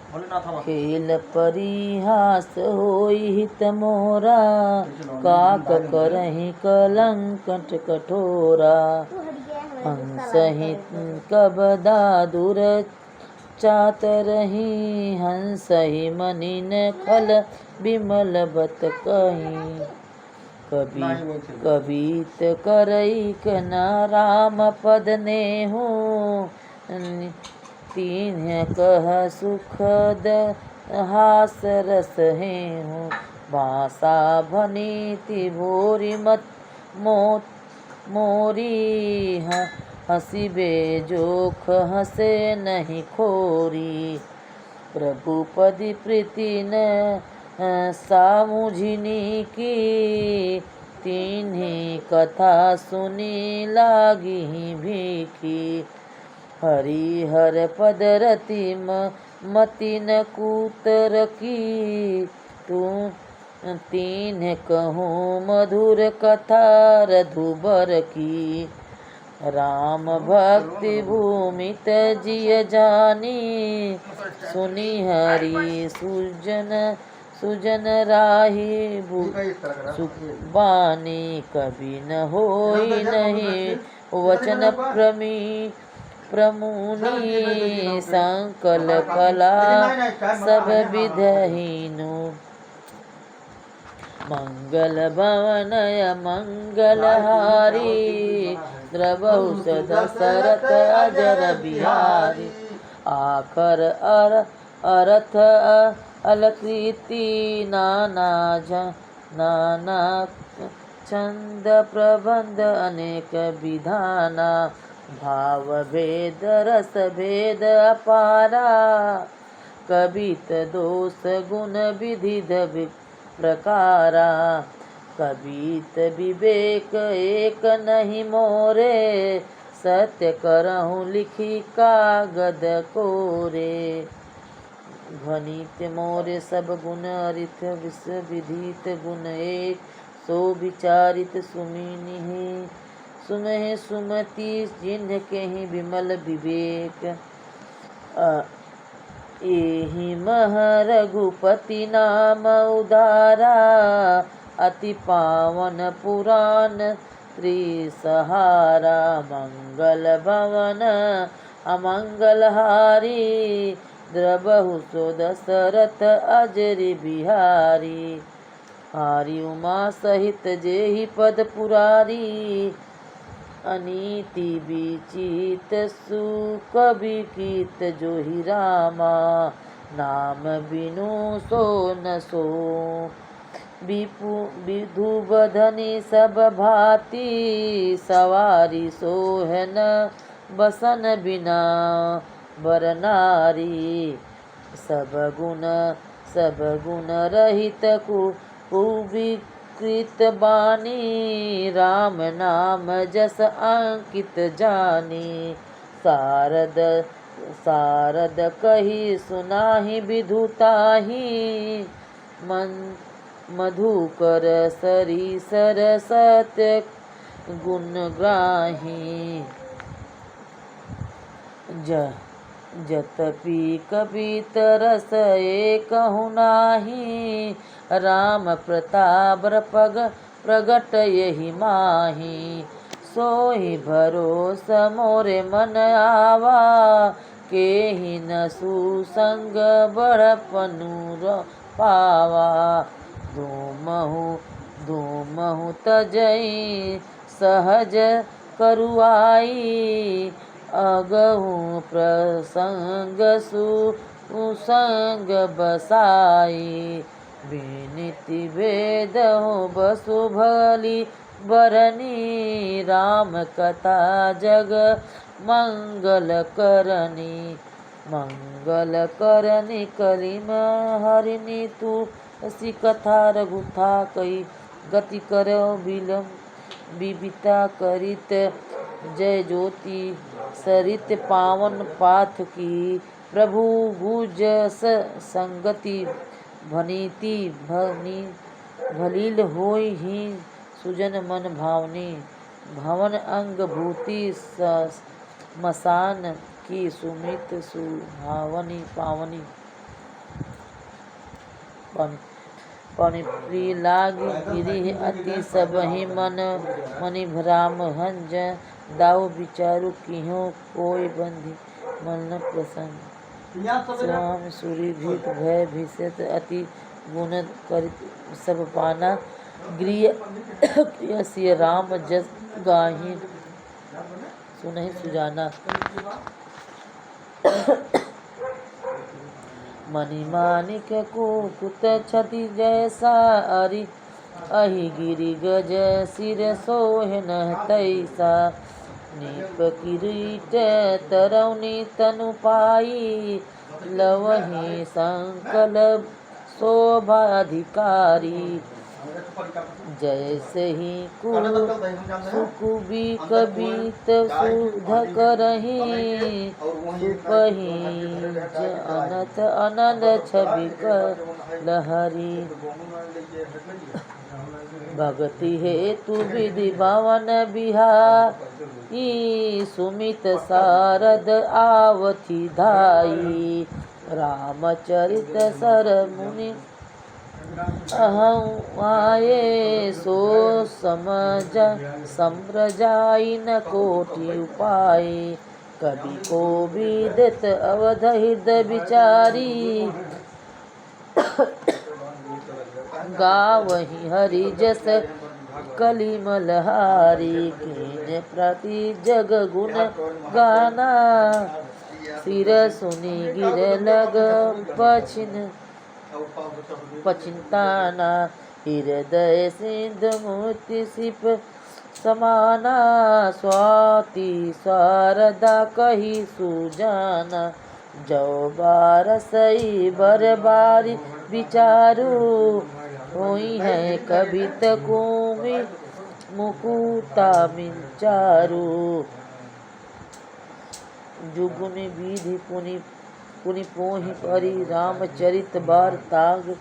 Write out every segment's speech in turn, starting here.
खेल परिहास होई हित मोरा, काक करहि कलंकट कठोरा। हंसहित कबदा दूर चातरहि, हंसहि मनिन खल बिमल बत कहीं। कबीत करैक न राम पद नेहु, तिन्ह कह सुखद हास रस हेहु। भाषा भनीति भोरी मत मोरी, हंसिबे जोख हंसे नहीं खोरी। प्रभु पदि प्रीति न सामुझिनी की, तिन्हि कथा सुनी लागी भीखी। हरिहर पद रति मति न कूतर की, तिन्ह कहूँ मधुर कथा रघुबर की। राम भक्ति भूमित जिय जानी, सुनी हरि सुजन राही सुबानी। कभी न होई नहीं वचन प्रमुनि, संकल कला सब विधहीनु। मंगल भवनय मंगल हारी, द्रवहु दशरथ अजर बिहारी। आखर अरथ अलकृति, नाना छंद प्रबंध अनेक विधाना। भाव भेद रस भेद अपारा, कबित दोष गुण विधिध प्रकारा। कबित विवेक एक नहीं मोरे, सत्य करहूँ लिखी कागद कोरे। ध्वनित मोरे सब गुण अरिथ, विश्व विदित गुण एक। सो विचारित सुमहि सुमति, जिन्ह केहि विमल विवेक। एहि मह रघुपति नाम उदारा, अति पावन पुराण त्रिसहारा। मंगल भवन अमंगल हारी, द्रवहु सो दशरथ अजर बिहारी। हारी उमा सहित जेहि पद पुरारी, अनीति विचित सुकविकित जोहि रामा। नाम बिनु सो न सो विधुबधनि सब भांति, सवारी सोहन बसन बिना बर नारी। सब गुण रहित कुविकृत बानी, राम नाम जस अंकित जानी। सारद कही सुनाहि विधुताहि, मधुकर सरीसर सत्य गुणग्राही। जतपि कबित रस एकहु नाही, राम प्रताप प्रगट यहि माही। सोहि भरोस मोरे मन आवा, केहि न सुसंग बड़पनु पावा। धूमहु तजई सहज करुआई, अगहु प्रसंग सुसंग बसाई। विनीति भेदहु बसु भली बरनी, राम कथा जग मंगल करनी। मंगल करनी कलिम हरिनी, तुलसी कथा रघुथा कई। गति करो विविता करित, जय ज्योति सरित पावन पाथ की। प्रभु भुज संगति भनीति भलील होई ही, सुजन मन भावनी। भवन अंग भूति मसान की, सुमित सुहावनी पावनी। पानी प्रिय लाग गिरी अति सबहि मन मनि भ्राम हंज दाऊ विचारु किहो कोई बंधी मन न प्रसन्न स्वामी सूरी भीत भय भीषित अति गुण करित सब पाना प्रिय सिय राम जस गाही सुनहि सुजाना मणि मानिक कुकुत छति जैसा अरि अहि गिरि गज सिर सोहन तैसा नीप किरीट तरौनी तनु पाई लवहि संकल शोभाधिकारी जैसे ही सुकुबी कबीत सुध करही सुपही अनथ अनंद छवि लहरी भगति हेतु विधि भवन बिहारी सुमित सारद आवथि धाई रामचरित सर मुनि अहं आये सो समझ संप्रजाई न कोटि उपाय कवि को विदित अवध हृदय विचारी गावहि हरि जस कलिमलहारी कीन प्रति जग गुण गाना सिर सुनि गिर लग पचिंताना हृदय सिंधु मूर्ति सिप समाना स्वाति शारदा कही सुजाना जो बारसई बरबारी विचारू होई है कवित कुमि मुकुता मिंचारू जुगुनि विधि पुनि पोहि परि रामचरित बार ताग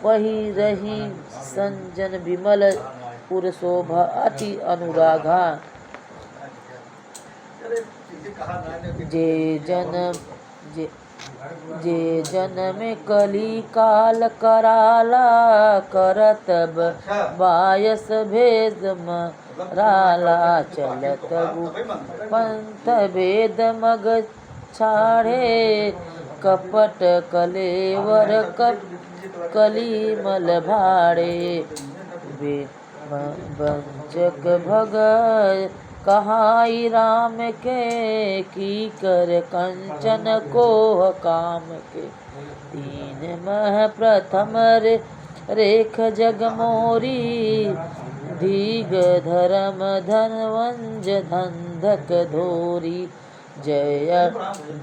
वही रही संजन विमल पुर शोभा अति अनुरागा जे जन में कली काल कराला करत बायस भेद राला चलत पंथ भेद मग छाड़े कपट कलेवर कलीमल भाड़े वंचक भग कहाई राम के की कर कंचन को काम के तीन मह प्रथम रेख जग मोरी दीग धर्म धनवंज धंधक धोरी जय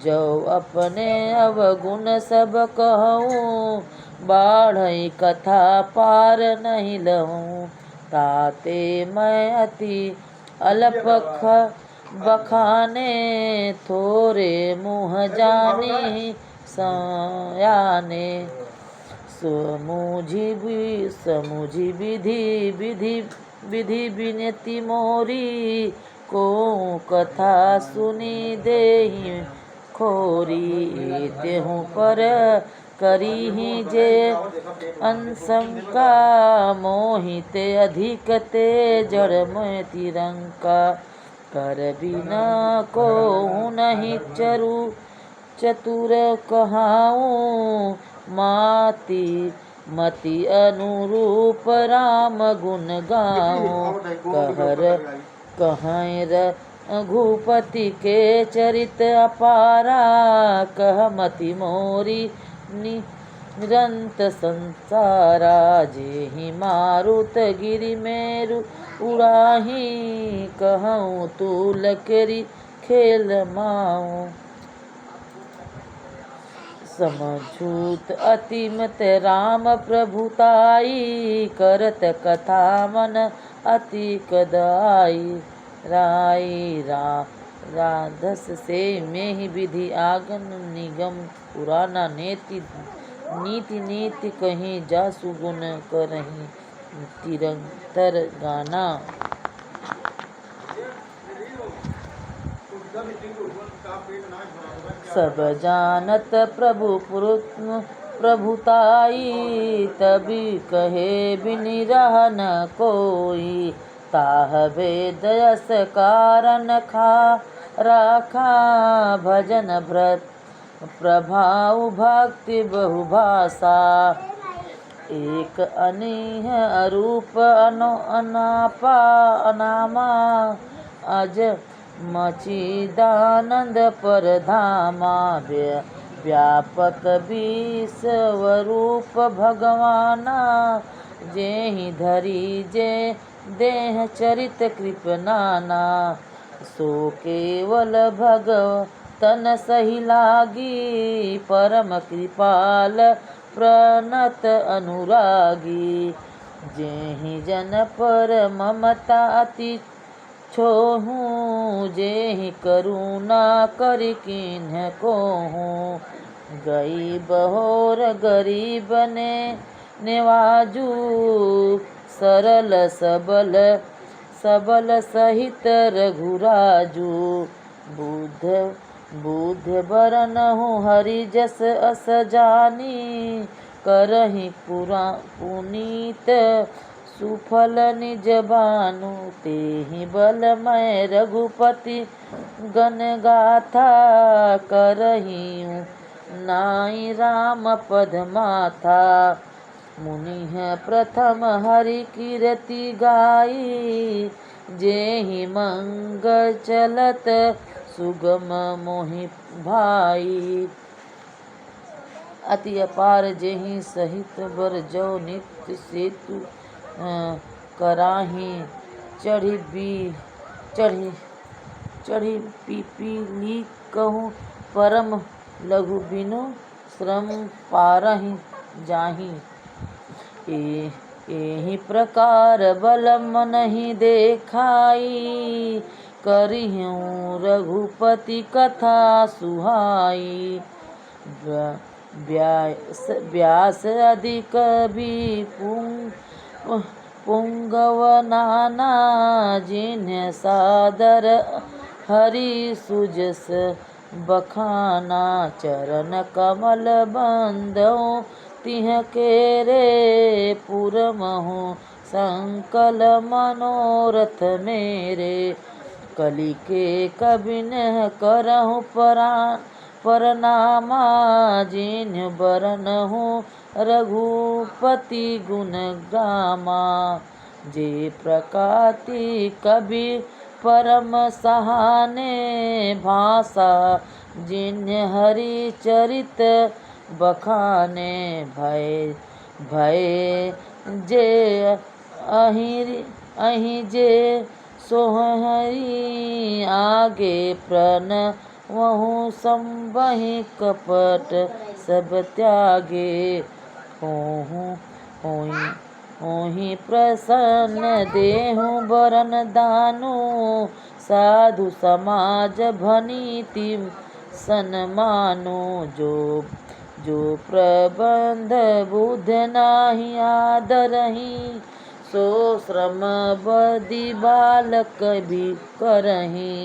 जो अपने अवगुण सब कहूँ बाढ़ई कथा पार नहीं लहूँ ताते मैं अति अल्प बखाने थोरे मुँह जाने सयाने समुझी विधि विनती मोरी को कथा सुनी देहि खोरी तेहु पर करी ही जे अंशंका मोहित अधिक ते जड़ में तिरंका कर बिना को नहीं चतुर कहाऊँ मति अनुरूप राम गुण गाऊँ कहें रघुपति के चरित अपारा कहमति मोरी निरंत संसारा जेहि मारुत गिरि मेरु उड़ाही कहूँ तूल केरी खेल माऊँ समझूत अतिमत राम प्रभुताई करत कथा मन अति कदाई राई राधस से में ही विधि आगम निगम पुराना नीति कहीं जा सुगुण करहीं तिरंतर गाना सब जानत प्रभु प्रभुताई, तभी कहे बिनि रह न कोई। ताह वेद यस कारण राखा, भजन भ्रत प्रभाव भक्ति बहुभाषा। एक अनीह अरूप अनापा अनामा, अज मचिदानंद परधामा। व्यापक विश्वरूप भगवाना, जेहि धरी जे देह चरित कृपनाना। सो केवल भगतन सही लागी, परम कृपाल प्रणत अनुरागी। जेहि जन पर ममता अति छोहूँ, जेहि करुणा करि किन्ह कोहूँ। गई बहोर गरीब ने नेवाजू, सरल सबल सहित रघुराजू। बुद्ध बरनहु हरि जस अस जानी, करहि पुनीत सुफल निज बानु। तेहि बलमय रघुपति गण गाथा, करहिं नाई राम पद माथा। मुनिह प्रथम हरि कीरति गाई, जेहि मंगल चलत सुगम मोहि भाई। अति अपार जेहि सहित बर जो नित्य सेतु कराही। चढ़ी पीपीली कहूँ परम लघु बिनु, श्रम पारहि जाहि। एहि प्रकार बल मनहि देखाई, करिहूँ रघुपति कथा सुहाई। व्यास आदि कवि पुंगव नाना, जिन्ह सादर हरि सुजस बखाना। चरण कमल बंदौ तिह केरे, पुरमहु संकल मनोरथ मेरे। कलि के कबिन करहु परनामा, जिन्ह बरनहु रघुपति गुण गामा। जे प्रकाति कवि परम सहाने, भाषा जिन्ह हरि चरित बखाने। भय जे अहि जे सोहरि, आगे प्रणवहु संबहि कपट सब त्यागे। होहि प्रसन्न देहु बरन दानु, साधु समाज भनीति सन्मानु। जो प्रबंध बुध नाही आदरहि, सो श्रम बदि बालक भी करहि।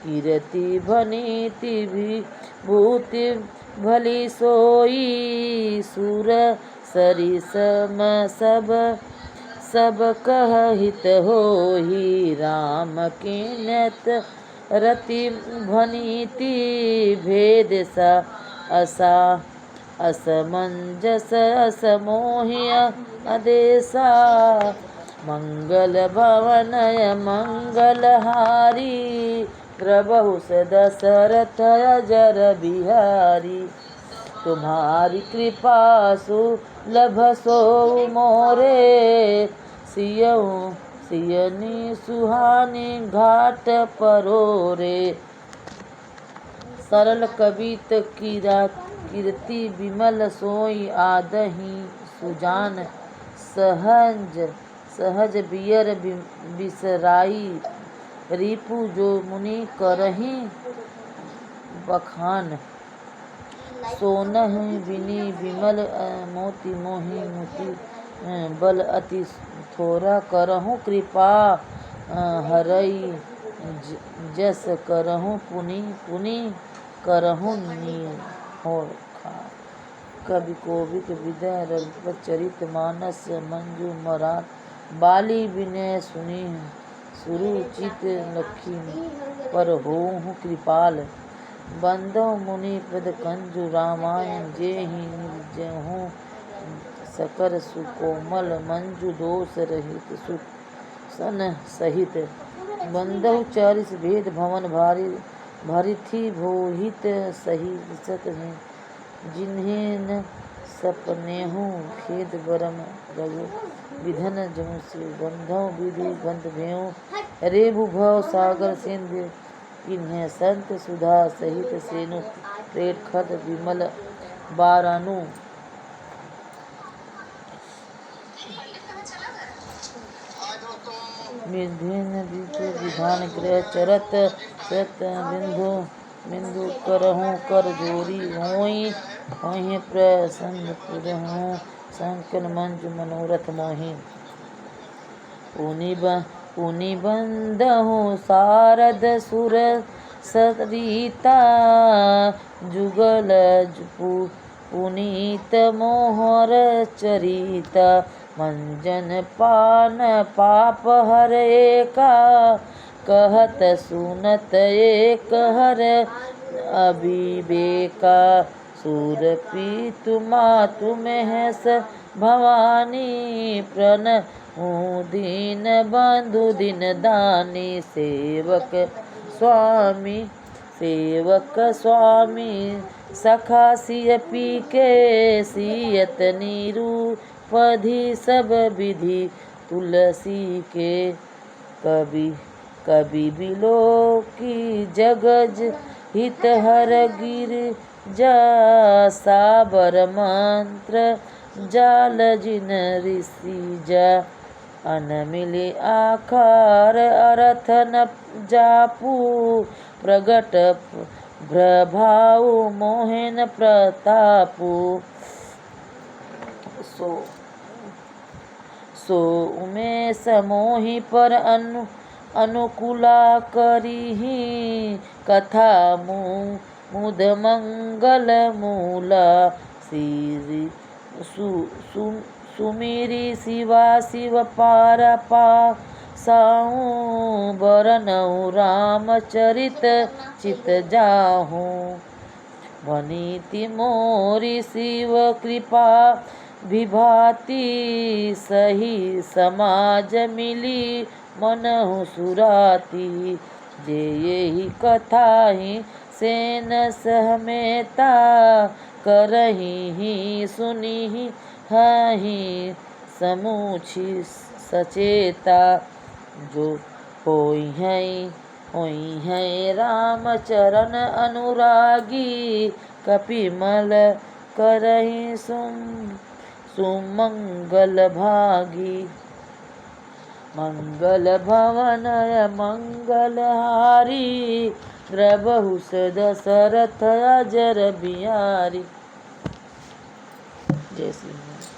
कीरति भनीति भूति भली सोई, सुर सरिस सब कह हित होई। राम किन्नत रति भनीति, भेद असमंजस असमोहि आदेशा। मंगल भवनय मंगलहारी, प्रभु दशरथ अजर बिहारी। तुम्हारी कृपा सुलभ सो मोरे, सियनी सुहानी घाट परोरे। सरल कवित कीरति विमल सोई, आदहि सुजान सहज बियर बिसराई। रिपु जो मुनि करहि बखान, सोनहि बिनि विमल मोति मोहि मोति। बल अति थोरा करहु कृपा हरई, जस करहु पुनि करहु निहोर। कवि कोविद विदय रघुपत चरित मानस मंजू मराठ बाली विनय सुनी सुरुचित लखी पर होहु कृपाल बंदो मुनि पद कंजु रामायण जे ही निर्जहु सकर सुकोमल मंजू दोष रहित सुख सन सहित बंदहु चारिस भेद भवन भारी थी भोहित सही सत हैं जिन्हें न सपनेहु खेद बरम रघु विधन जमु से बंधो विधि बंध भेऊ रेभु भव सागर सिंध इन्हें संत सुधा सहित सेनु प्रेट खत विमल बारानु विधान ग्रह चरत सत बिंदु करहूँ कर जोरी होई प्रसन्न पुरहूँ संकल मंजु मनोरथ मोहि पुनि बंदहु शारद सुर सरिता जुगल पुनीत मोहर चरिता मंजन पान पाप हर एका कहत सुनत एक हर अभिवेका सुरपी तुमा तुम्हें भवानी प्रण दीन बंधु दिन दानी सेवक स्वामी सखा सिय पी के सियत नीरू पधि सब विधि तुलसी के कवि बिलो की जगज हित हर गिर जा साबर मंत्र जाल जिन ऋषि जा अन मिले आकार अर्थ न जापू प्रगट प्रभाव मोहन प्रतापु सो उमेश मोहि पर अनुकूला करिहि कथा मुद मंगल मूला सुमिरी शिवा शिव पार साहू बरनऊ रामचरित चित जाहूँ वनीति मोरी शिव कृपा विभाति सही समाज मिली मनहु सुराती जे यही कथा ही सेन सहमेता करही ही सुनी ही समूची सचेता जो होई है रामचरण अनुरागी कपिमल करही सुमंगल भागी मंगल भवनय मंगलहारी द्रबहु दशरथ अजर बिहारी। जय श्री राम।